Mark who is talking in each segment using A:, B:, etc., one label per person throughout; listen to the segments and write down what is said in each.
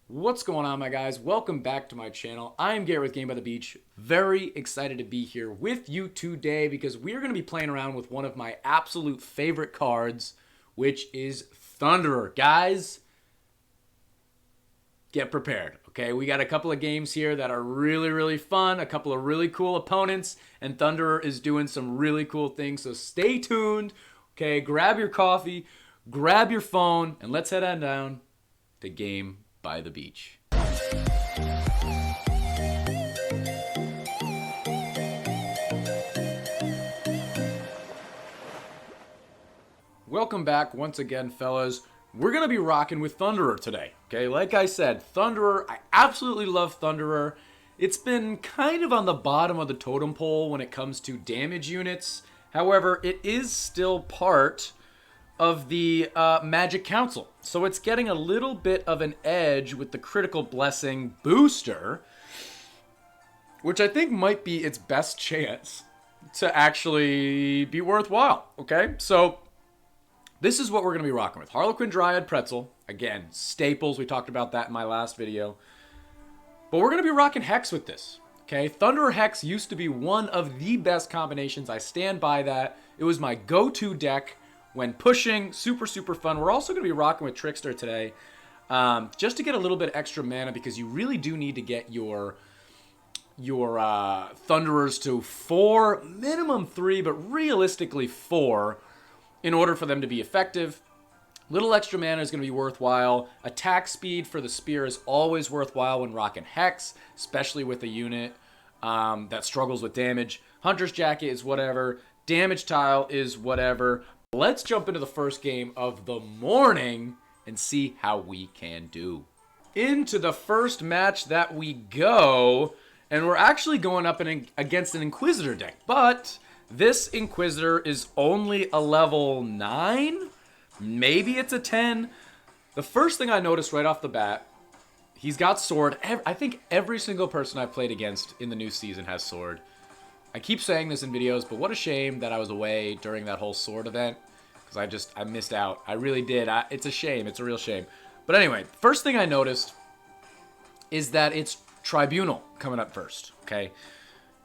A: What's going on, my guys? Welcome back to my channel. I'm Garrett with Game by the Beach. Very excited to be here with you today because we're going to be playing around with one of my absolute favorite cards, which is Thunderer. Guys, get prepared, okay? We got a couple of games here that are really fun, a couple of really cool opponents, and Thunderer is doing some really cool things, so stay tuned, okay? Grab your coffee, grab your phone, and let's head on down to Game by the Beach. Welcome back once again, fellas. We're going to be rocking with Thunderer today, okay? Like I said, Thunderer, I absolutely love Thunderer. It's been kind of on the bottom of the totem pole when it comes to damage units. However, it is still part of the Magic Council. So it's getting a little bit of an edge with the Critical Blessing booster, which I think might be its best chance to actually be worthwhile, okay? So this is what we're going to be rocking with. Harlequin, Dryad, Pretzel. Again, staples. We talked about that in my last video. But we're going to be rocking Hex with this, okay? Thunderer Hex used to be one of the best combinations. I stand by that. It was my go-to deck when pushing. Super fun. We're also going to be rocking with Trickster today just to get a little bit extra mana because you really do need to get your Thunderers to 4, minimum 3, but realistically 4 in order for them to be effective. Little extra mana is going to be worthwhile. Attack speed for the spear is always worthwhile when rocking Hex, especially with a unit that struggles with damage. Hunter's Jacket is whatever. Damage Tile is whatever. Let's jump into the first game of the morning and see how we can do. Into the first match that we go, and we're actually going up against an Inquisitor deck, but this Inquisitor is only a level 9? Maybe it's a 10. The first thing I noticed right off the bat, he's got Sword. I think every single person I've played against in the new season has Sword. I keep saying this in videos, but what a shame that I was away during that whole Sword event, because I missed out. I really did. It's a shame. It's a real shame. But anyway, first thing I noticed is that it's Tribunal coming up first, okay?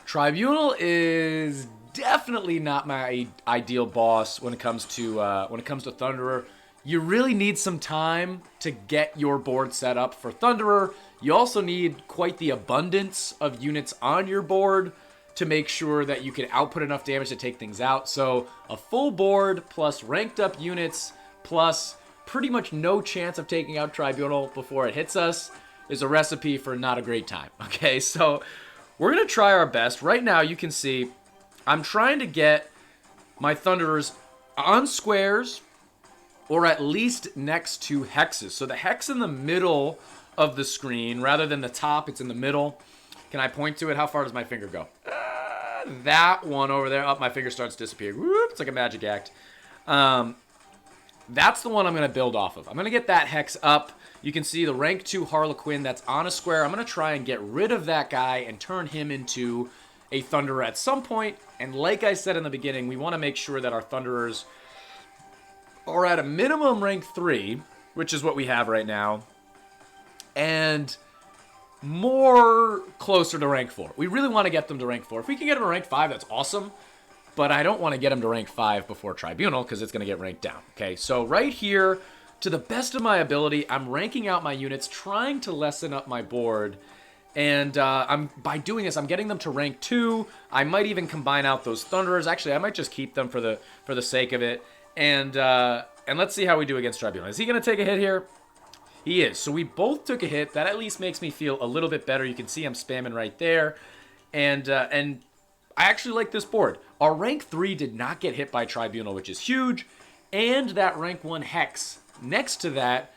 A: Tribunal is definitely not my ideal boss when it comes to Thunderer. You really need some time to get your board set up for Thunderer. You also need quite the abundance of units on your board to make sure that you can output enough damage to take things out. So a full board plus ranked up units plus pretty much no chance of taking out Tribunal before it hits us is a recipe for not a great time. Okay, so we're going to try our best. Right now you can see I'm trying to get my Thunderers on squares or at least next to hexes. So the hex in the middle of the screen rather than the top, it's in the middle. Can I point to it? How far does my finger go? That one over there. Oh, my finger starts disappearing. Whoop, it's like a magic act. That's the one I'm going to build off of. I'm going to get that hex up. You can see the rank 2 Harlequin that's on a square. I'm going to try and get rid of that guy and turn him into a Thunderer at some point. And like I said in the beginning, we want to make sure that our Thunderers are at a minimum rank 3, which is what we have right now, and more closer to rank 4. We really want to get them to rank 4. If we can get them to rank 5, that's awesome. But I don't want to get them to rank 5 before Tribunal because it's going to get ranked down. Okay, so right here, to the best of my ability, I'm ranking out my units, trying to lessen up my board. And by doing this, I'm getting them to rank 2. I might even combine out those Thunderers. Actually, I might just keep them for the sake of it. And let's see how we do against Tribunal. Is he going to take a hit here? He is. So we both took a hit. That at least makes me feel a little bit better. You can see I'm spamming right there. And I actually like this board. Our rank 3 did not get hit by Tribunal, which is huge. And that rank 1 Hex next to that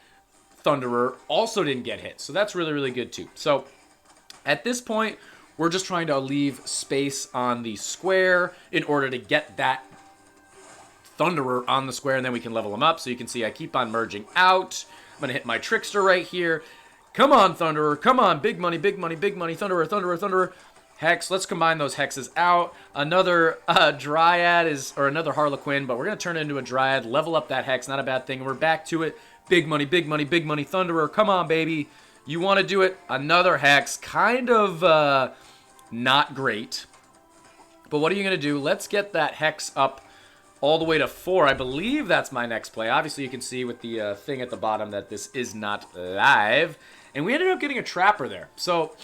A: Thunderer also didn't get hit. So that's really good too. So at this point, we're just trying to leave space on the square in order to get that Thunderer on the square, and then we can level him up. So you can see I keep on merging out. I'm going to hit my Trickster right here. Come on, Thunderer. Come on. Big money. Thunderer. Hex. Let's combine those hexes out. Another Dryad or another Harlequin, but we're going to turn it into a Dryad. Level up that Hex. Not a bad thing. We're back to it. Big money. Thunderer. Come on, baby. You want to do it. Another Hex. Kind of not great. But what are you going to do? Let's get that Hex up all the way to 4. I believe that's my next play. Obviously, you can see with the thing at the bottom that this is not live. And we ended up getting a Trapper there. So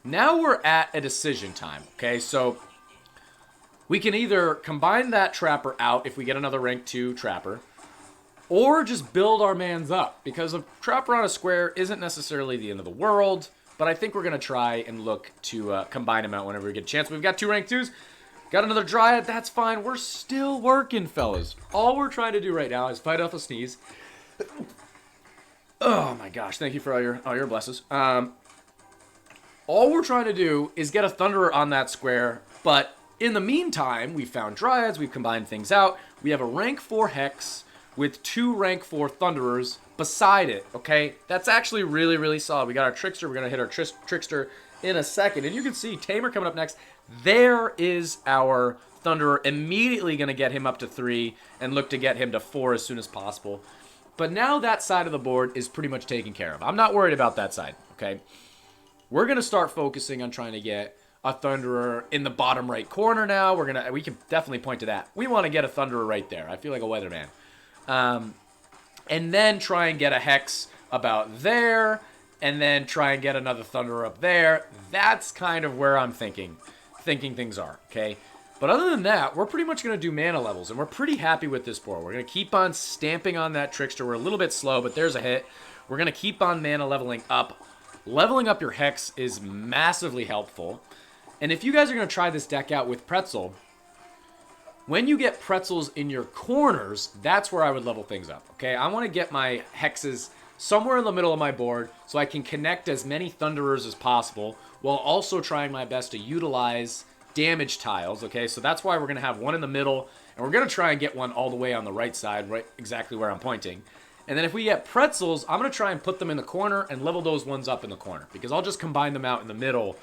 A: now we're at a decision time. Okay, so we can either combine that Trapper out if we get another rank 2 Trapper, or just build our mans up, because a Trapper on a square isn't necessarily the end of the world, but I think we're going to try and look to combine them out whenever we get a chance. We've got 2 rank 2s, got another Dryad, that's fine. We're still working, fellas. All we're trying to do right now is fight off a sneeze. Oh my gosh, thank you for all your blesses. All we're trying to do is get a Thunderer on that square, but in the meantime, we found Dryads, we've combined things out. We have a rank 4 Hex with 2 rank 4 Thunderers beside it, okay? That's actually really, really solid. We got our Trickster. We're going to hit our Trickster in a second. And you can see Tamer coming up next. There is our Thunderer. Immediately going to get him up to 3 and look to get him to 4 as soon as possible. But now that side of the board is pretty much taken care of. I'm not worried about that side, okay? We're going to start focusing on trying to get a Thunderer in the bottom right corner now. We can definitely point to that. We want to get a Thunderer right there. I feel like a weatherman. And then try and get a Hex about there, and then try and get another Thunderer up there. That's kind of where I'm thinking things are, okay? But other than that, we're pretty much going to do mana levels, and we're pretty happy with this board. We're going to keep on stamping on that Trickster. We're a little bit slow, but there's a hit. We're going to keep on mana leveling up. Leveling up your Hex is massively helpful. And if you guys are going to try this deck out with Pretzel, when you get Pretzels in your corners, that's where I would level things up, okay? I want to get my Hexes somewhere in the middle of my board so I can connect as many Thunderers as possible while also trying my best to utilize damage tiles, okay? So that's why we're going to have one in the middle, and we're going to try and get one all the way on the right side, right exactly where I'm pointing. And then if we get Pretzels, I'm going to try and put them in the corner and level those ones up in the corner, because I'll just combine them out in the middle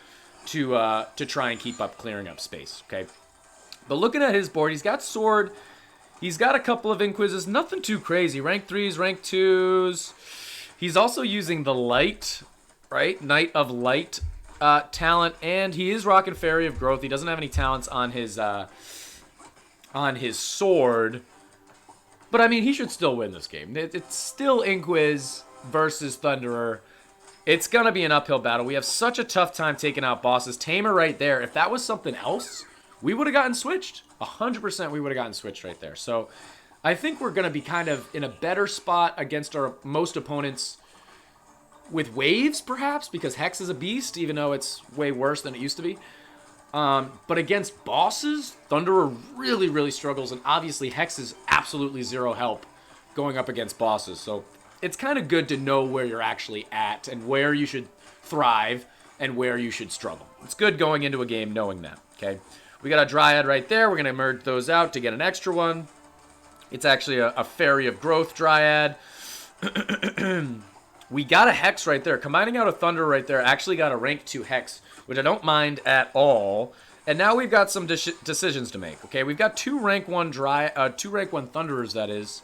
A: to try and keep up clearing up space, okay? But looking at his board, he's got Sword, he's got a couple of Inquises, nothing too crazy, rank 3s, rank 2s. He's also using the Light, right, Knight of Light talent, and he is rocking Fairy of Growth. He doesn't have any talents on his Sword, but I mean, he should still win this game. It's still Inquis versus Thunderer. It's going to be an uphill battle. We have such a tough time taking out bosses. Tamer right there, if that was something else, we would have gotten switched. 100% we would have gotten switched right there. So I think we're going to be kind of in a better spot against our most opponents with waves, perhaps, because Hex is a beast, even though it's way worse than it used to be. But against bosses, Thunderer really, really struggles, and obviously Hex is absolutely zero help going up against bosses. So it's kind of good to know where you're actually at and where you should thrive and where you should struggle. It's good going into a game knowing that, okay? We got a Dryad right there. We're going to merge those out to get an extra one. It's actually a Fairy of Growth Dryad. We got a Hex right there. Combining out a Thunder right there actually got a rank 2 Hex, which I don't mind at all. And now we've got some decisions to make. Okay, we've got 2 rank 1 Thunderers, that is,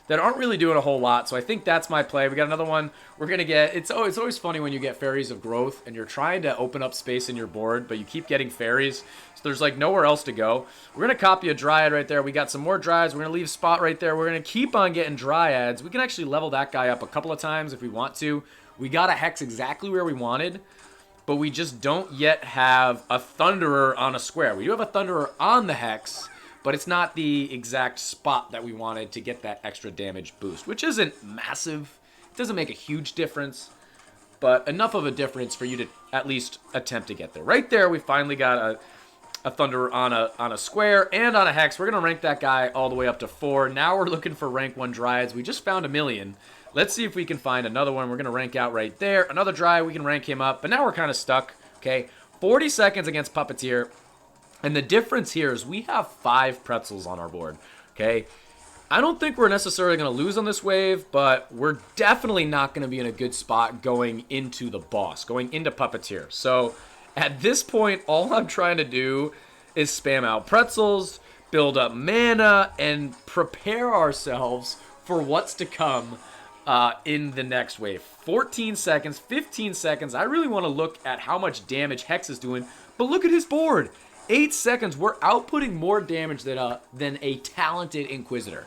A: that aren't really doing a whole lot. So I think that's my play. We got another one. We're going to get... It's always funny when you get Fairies of Growth and you're trying to open up space in your board, but you keep getting Fairies. So there's like nowhere else to go. We're going to copy a Dryad right there. We got some more Dryads. We're going to leave Spot right there. We're going to keep on getting Dryads. We can actually level that guy up a couple of times if we want to. We got a Hex exactly where we wanted, but we just don't yet have a Thunderer on a square. We do have a Thunderer on the Hex, but it's not the exact spot that we wanted to get that extra damage boost, which isn't massive. It doesn't make a huge difference, but enough of a difference for you to at least attempt to get there. Right there, we finally got a Thunderer on a square and on a Hex. We're going to rank that guy all the way up to 4. Now we're looking for rank 1 Dryads. We just found a million. Let's see if we can find another one. We're going to rank out right there. Another Dryad, we can rank him up, but now we're kind of stuck, okay? 40 seconds against Puppeteer. And the difference here is we have 5 Pretzels on our board, okay? I don't think we're necessarily going to lose on this wave, but we're definitely not going to be in a good spot going into the boss, going into Puppeteer. So at this point, all I'm trying to do is spam out Pretzels, build up mana, and prepare ourselves for what's to come in the next wave. 14 seconds, 15 seconds. I really want to look at how much damage Hex is doing, but look at his board. 8 seconds. We're outputting more damage than a talented Inquisitor.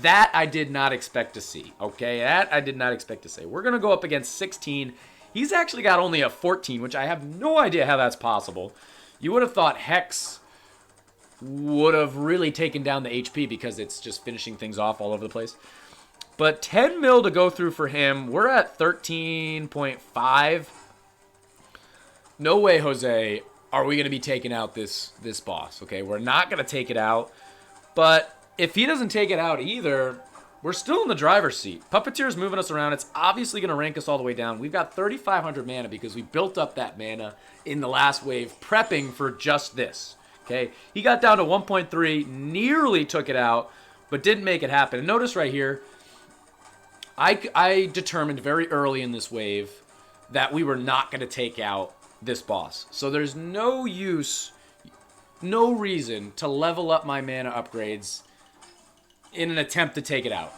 A: That I did not expect to see, okay? That I did not expect to see. We're going to go up against 16. He's actually got only a 14, which I have no idea how that's possible. You would have thought Hex would have really taken down the HP because it's just finishing things off all over the place. But 10 mil to go through for him. We're at 13.5. No way, Jose, are we going to be taking out this boss, okay? We're not going to take it out, but if he doesn't take it out either, we're still in the driver's seat. Puppeteer's moving us around. It's obviously going to rank us all the way down. We've got 3,500 mana because we built up that mana in the last wave, prepping for just this. Okay, he got down to 1.3, nearly took it out, but didn't make it happen. And notice right here, I determined very early in this wave that we were not going to take out this boss. So there's no use, no reason to level up my mana upgrades in an attempt to take it out.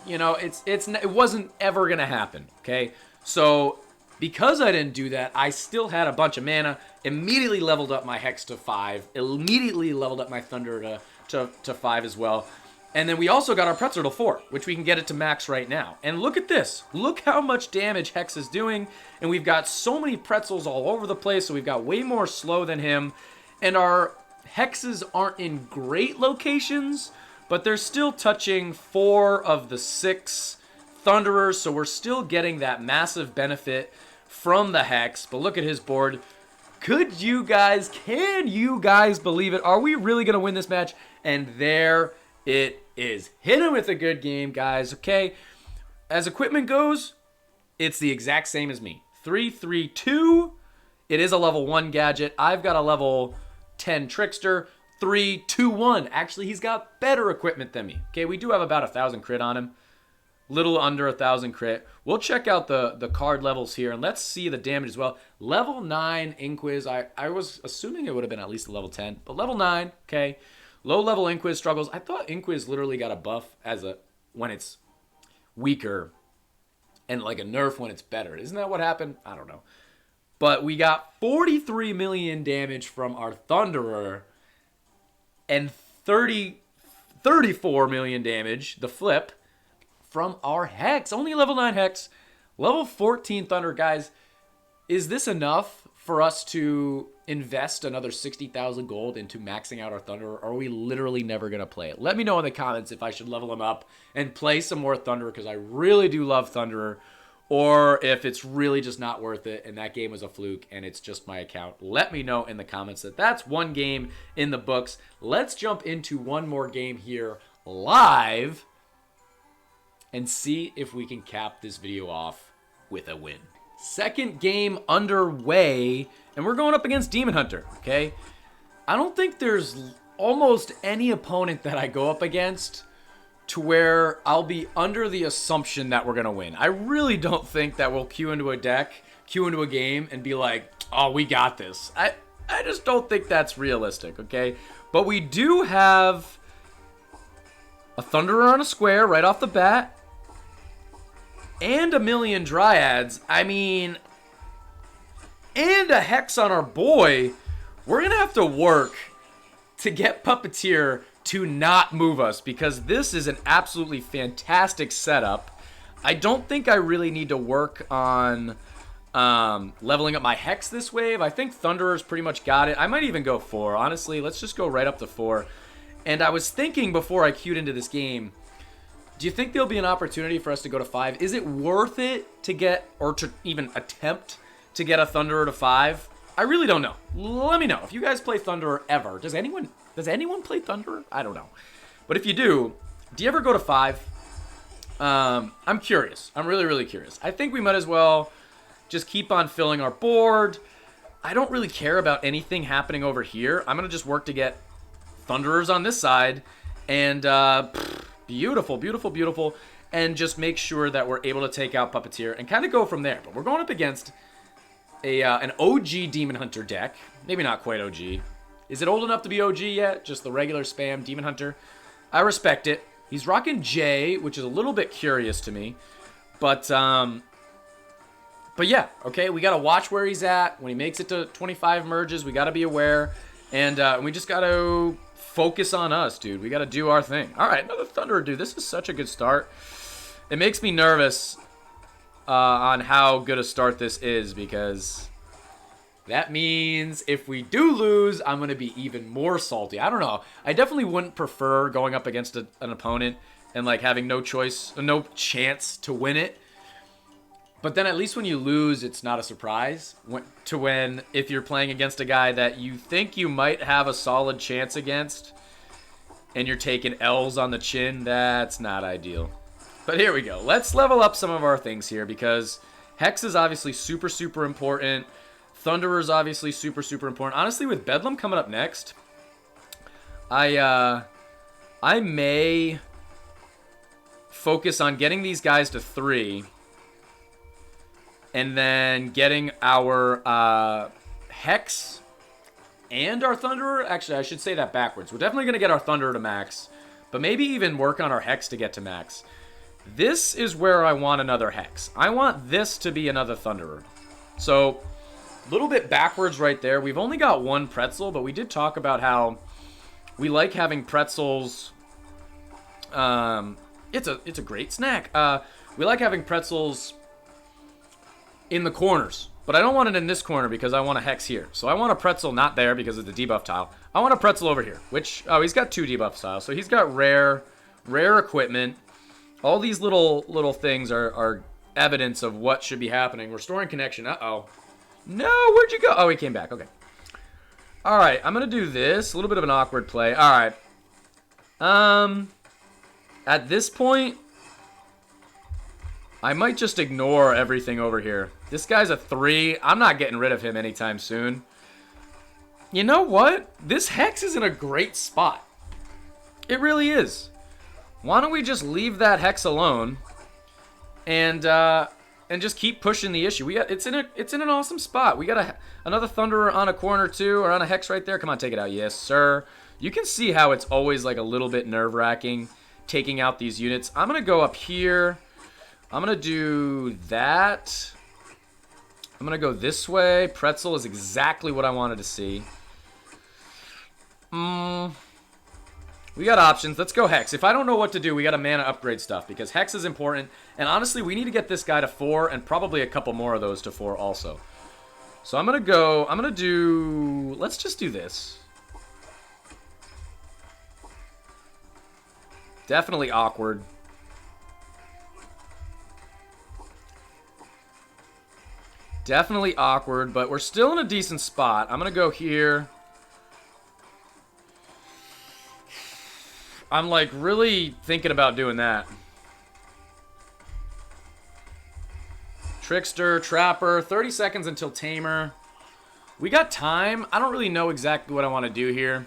A: You know, it wasn't ever going to happen, okay? So because I didn't do that, I still had a bunch of mana, immediately leveled up my Hex to 5, immediately leveled up my Thunder to 5 as well. And then we also got our Pretzel to 4, which we can get it to max right now. And look at this. Look how much damage Hex is doing. And we've got so many pretzels all over the place, so we've got way more slow than him. And our Hexes aren't in great locations, but they're still touching 4 of the 6 Thunderers, so we're still getting that massive benefit from the Hex. But look at his board. Can you guys believe it? Are we really going to win this match? And there it is. Hit him with a good game, guys, okay? As equipment goes, it's the exact same as me. 3-3-2. It is a level 1 gadget. I've got a level 10 Trickster. 3-2-1. Actually, he's got better equipment than me. Okay, we do have about 1,000 crit on him. Little under 1,000 crit. We'll check out the card levels here, and let's see the damage as well. Level 9 Inquiz. I was assuming it would have been at least a level 10, but level 9, okay. Low level Inquiz struggles. I thought Inquiz literally got a buff when it's weaker and like a nerf when it's better. Isn't that what happened? I don't know. But we got 43 million damage from our Thunderer and 34 million damage, the flip, from our Hex. Only level 9 Hex. Level 14 Thunder, guys. Is this enough for us to invest another 60,000 gold into maxing out our Thunder, or are we literally never going to play it? Let me know in the comments if I should level him up and play some more Thunder, because I really do love Thunderer, or if it's really just not worth it and that game was a fluke and it's just my account. Let me know in the comments that's one game in the books. Let's jump into one more game here live and see if we can cap this video off with a win. Second game underway, and we're going up against Demon Hunter, okay? I don't think there's almost any opponent that I go up against to where I'll be under the assumption that we're going to win. I really don't think that we'll queue into a game, and be like, oh, we got this. I just don't think that's realistic, okay? But we do have a Thunderer on a square right off the bat, and a million Dryads. I mean, and a Hex on our boy. We're going to have to work to get Puppeteer to not move us, because this is an absolutely fantastic setup. I don't think I really need to work on leveling up my Hex this wave. I think Thunderer's pretty much got it. I might even go 4. Honestly, let's just go right up to 4. And I was thinking before I queued into this game, do you think there'll be an opportunity for us to go to 5? Is it worth it to get, or to even attempt to get a Thunderer to 5? I really don't know. Let me know. If you guys play Thunderer ever, does anyone play Thunderer? I don't know. But if you do you ever go to 5? I'm curious. I'm really, really curious. I think we might as well just keep on filling our board. I don't really care about anything happening over here. I'm going to just work to get Thunderers on this side. And, beautiful, beautiful, beautiful. And just make sure that we're able to take out Puppeteer and kind of go from there. But we're going up against an OG Demon Hunter deck. Maybe not quite OG. Is it old enough to be OG yet? Just the regular spam Demon Hunter. I respect it. He's rocking J, which is a little bit curious to me. But yeah, okay, we got to watch where he's at. When he makes it to 25 merges, we got to be aware. And we just got to focus on us, dude. We got to do our thing. All right, another Thunderer, dude. This is such a good start. It makes me nervous on how good a start this is, because that means if we do lose, I'm going to be even more salty. I don't know. I definitely wouldn't prefer going up against an opponent and like having no chance to win it. But then at least when you lose, it's not a surprise. If you're playing against a guy that you think you might have a solid chance against and you're taking L's on the chin, that's not ideal. But here we go. Let's level up some of our things here, because Hex is obviously super, super important. Thunderer is obviously super, super important. Honestly, with Bedlam coming up next, I may focus on getting these guys to 3 and then getting our Hex and our Thunderer. Actually, I should say that backwards. We're definitely going to get our Thunderer to max, but maybe even work on our Hex to get to max. This is where I want another Hex. I want this to be another Thunderer. So, a little bit backwards right there. We've only got one pretzel, but we did talk about how we like having pretzels. It's a great snack. We like having pretzels in the corners, but I don't want it in this corner because I want a Hex here. So I want a pretzel not there because of the debuff tile. I want a pretzel over here, which, oh, he's got 2 debuff tiles. So he's got rare equipment. All these little things are evidence of what should be happening. Restoring connection. Uh-oh. No, where'd you go? Oh, he came back. Okay. All right, I'm going to do this. A little bit of an awkward play. All right. At this point, I might just ignore everything over here. This guy's a 3. I'm not getting rid of him anytime soon. You know what? This Hex is in a great spot. It really is. Why don't we just leave that Hex alone and just keep pushing the issue? It's in an awesome spot. We got another Thunderer on a corner too, or on a Hex right there. Come on, take it out. Yes, sir. You can see how it's always like a little bit nerve-wracking taking out these units. I'm gonna go up here. I'm gonna do that. I'm gonna go this way. Pretzel is exactly what I wanted to see. We got options. Let's go Hex. If I don't know what to do, we got to mana upgrade stuff, because Hex is important. And honestly, we need to get this guy to 4 and probably a couple more of those to 4 also. So I'm going to do, let's just do this. Definitely awkward. Definitely awkward, but we're still in a decent spot. I'm going to go here. I'm like really thinking about doing that. Trickster, Trapper, 30 seconds until Tamer. We got time. I don't really know exactly what I want to do here.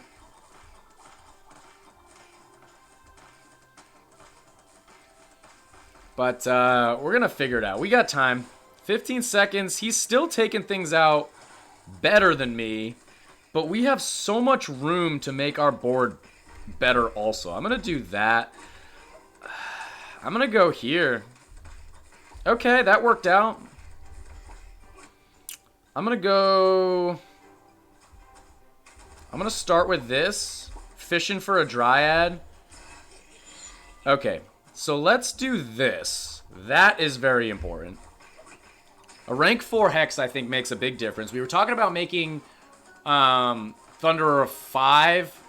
A: But we're going to figure it out. We got time. 15 seconds. He's still taking things out better than me. But we have so much room to make our board better also. I'm going to do that. I'm going to go here. Okay, that worked out. I'm going to start with this. Fishing for a Dryad. Okay, so let's do this. That is very important. A rank 4 Hex, I think, makes a big difference. We were talking about making Thunderer 5.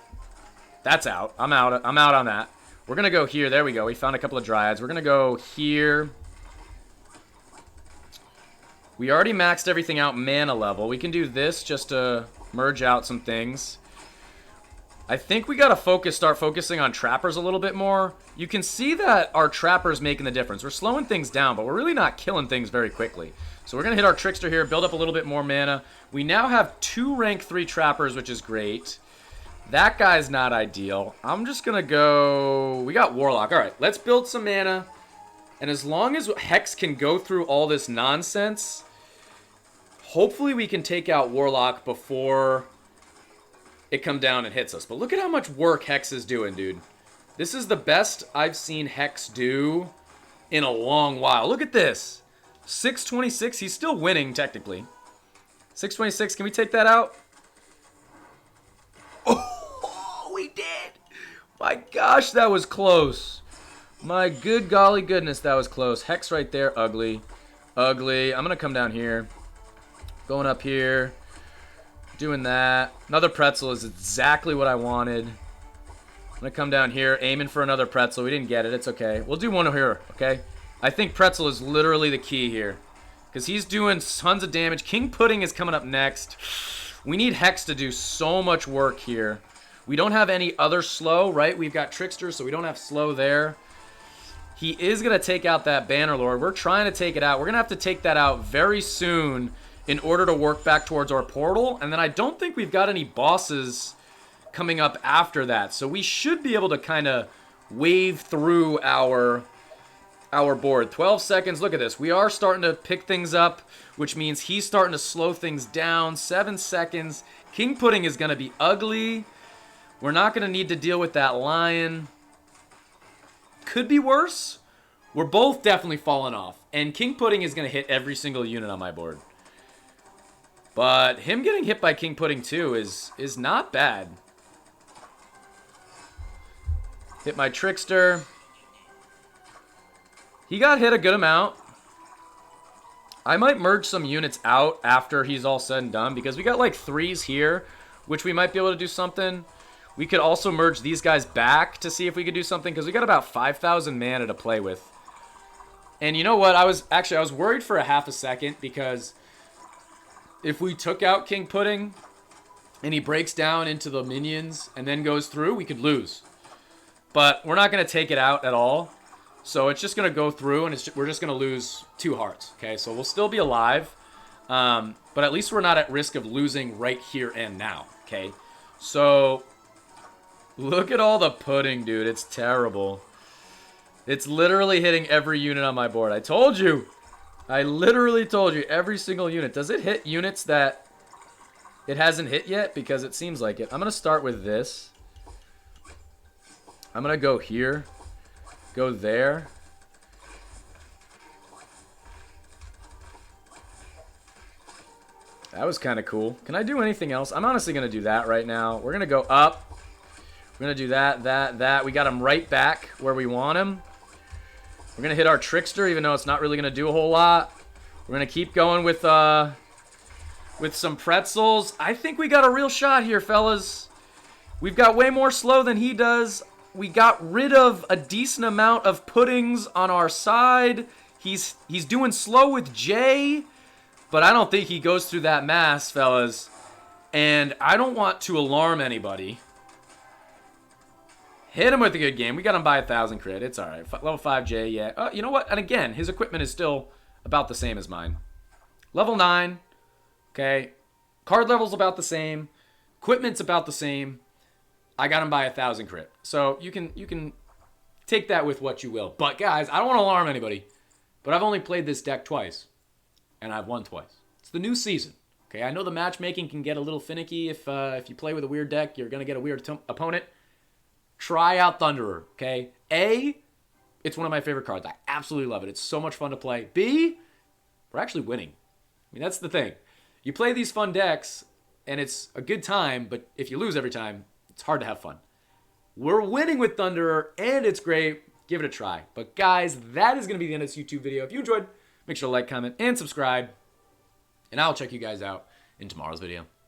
A: That's out. I'm out on that. We're going to go here. There we go. We found a couple of Dryads. We're going to go here. We already maxed everything out mana level. We can do this just to merge out some things. I think we got to start focusing on Trappers a little bit more. You can see that our Trapper's making the difference. We're slowing things down, but we're really not killing things very quickly. So we're going to hit our Trickster here, build up a little bit more mana. We now have 2 rank 3 Trappers, which is great. That guy's not ideal. I'm just going to go... We got Warlock. All right, let's build some mana. And as long as Hex can go through all this nonsense, hopefully we can take out Warlock before it comes down and hits us. But look at how much work Hex is doing, dude. This is the best I've seen Hex do in a long while. Look at this. 626. He's still winning, technically. 626. Can we take that out? Oh, we did. My gosh, that was close. My good golly goodness, that was close. Hex right there. Ugly. Ugly. I'm going to come down here. Going up here. Doing that. Another pretzel is exactly what I wanted. I'm going to come down here, aiming for another pretzel. We didn't get it. It's okay. We'll do one here, okay? I think pretzel is literally the key here. Because he's doing tons of damage. King Pudding is coming up next. We need Hex to do so much work here. We don't have any other slow, right? We've got Trickster, so we don't have slow there. He is going to take out that Bannerlord. We're trying to take it out. We're going to have to take that out very soon in order to work back towards our portal. And then I don't think we've got any bosses coming up after that. So we should be able to kind of wave through our board. 12 seconds. Look at this. We are starting to pick things up, which means he's starting to slow things down. 7 seconds. King Pudding is going to be ugly. We're not going to need to deal with that lion. Could be worse. We're both definitely falling off. And King Pudding is going to hit every single unit on my board. But him getting hit by King Pudding too is not bad. Hit my Trickster. He got hit a good amount. I might merge some units out after he's all said and done, because we got like 3s here, which we might be able to do something. We could also merge these guys back to see if we could do something, because we got about 5,000 mana to play with. And you know what? I was worried for a half a second, because if we took out King Pudding and he breaks down into the minions and then goes through, we could lose. But we're not going to take it out at all. So it's just going to go through, and we're just going to lose 2 hearts. Okay, so we'll still be alive. But at least we're not at risk of losing right here and now. Okay, so look at all the pudding, dude. It's terrible. It's literally hitting every unit on my board. I told you. I literally told you. Every single unit. Does it hit units that it hasn't hit yet? Because it seems like it. I'm going to start with this. I'm going to go here. Go there. That was kind of cool. Can I do anything else? I'm honestly going to do that right now. We're going to go up. We're going to do that. We got him right back where we want him. We're going to hit our Trickster, even though it's not really going to do a whole lot. We're going to keep going with some pretzels. I think we got a real shot here, fellas. We've got way more slow than he does. We got rid of a decent amount of puddings on our side. He's doing slow with Jay, but I don't think he goes through that mass, fellas. And I don't want to alarm anybody. Hit him with a good game. We got him by 1,000 crit. It's all right. Level 5 Jay, yeah. You know what? And again, his equipment is still about the same as mine. Level 9. Okay. Card level's about the same. Equipment's about the same. I got him by 1,000 crit. So you can take that with what you will. But guys, I don't want to alarm anybody, but I've only played this deck twice, and I've won twice. It's the new season. Okay, I know the matchmaking can get a little finicky. If you play with a weird deck, you're gonna get a weird opponent. Try out Thunderer. Okay, A, it's one of my favorite cards. I absolutely love it. It's so much fun to play. B, we're actually winning. I mean, that's the thing. You play these fun decks, and it's a good time. But if you lose every time, it's hard to have fun. We're winning with Thunderer, and it's great. Give it a try. But guys, that is going to be the end of this YouTube video. If you enjoyed, make sure to like, comment, and subscribe. And I'll check you guys out in tomorrow's video.